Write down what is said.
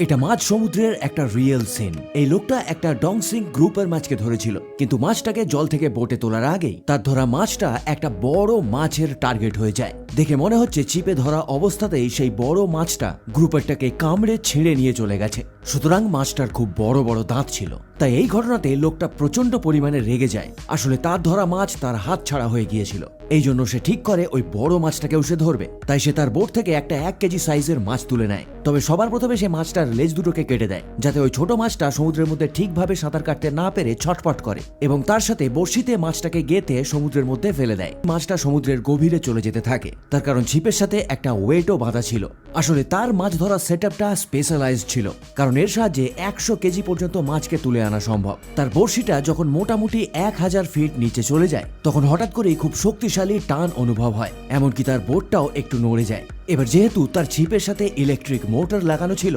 এটা মাঝ সমুদ্রের একটা রিয়েল সিন। এই লোকটা একটা ডংসিং গ্রুপের মাছকে ধরেছিল, কিন্তু মাছটাকে জল থেকে বোটে তোলার আগেই তার ধরা মাছটা একটা বড় মাছের টার্গেট হয়ে যায়। দেখে মনে হচ্ছে চিপে ধরা অবস্থাতেই সেই বড় মাছটা গ্রুপারটাকে কামড়ে ছিঁড়ে নিয়ে চলে গেছে। সুতরাং মাছটার খুব বড় বড় দাঁত ছিল। তাই এই ঘটনাতে লোকটা প্রচন্ড পরিমাণে রেগে যায়। আসলে তার ধরা মাছ তার হাত ছাড়া হয়ে গিয়েছিল। এই জন্য সে ঠিক করে ওই বড় মাছটাকেও সে ধরবে। তাই সে তার বোট থেকে একটা 1 কেজি সাইজের মাছ তুলে নেয়। তবে সবার প্রথমে সে মাছটার লেজ দুটোকে কেটে দেয়, যাতে ওই ছোট মাছটা সমুদ্রের মধ্যে ঠিকভাবে সাঁতার কাটতে না পেরে ছটফট করে, এবং তার সাথে বড়শিতে মাছটাকে গেঁথে সমুদ্রের মধ্যে ফেলে দেয়। মাছটা সমুদ্রের গভীরে চলে যেতে থাকে, তার কারণ ছিপের সাথে একটা ওয়েটও বাঁধা ছিল। আসলে তার মাছ ধরার সেটআপটা স্পেশালাইজড ছিল, কারণ এর সাহায্যে 100 কেজি পর্যন্ত মাছকে তুলে আনা সম্ভব। তার বড়শিটা যখন মোটামুটি 1000 ফিট নিচে চলে যায়, তখন হঠাৎ করেই খুব শক্তিশালী টান অনুভব হয়, এমনকি তার বোটটাও একটু নড়ে যায়। এবার যেহেতু তার ছিপের সাথে ইলেকট্রিক মোটর লাগানো ছিল,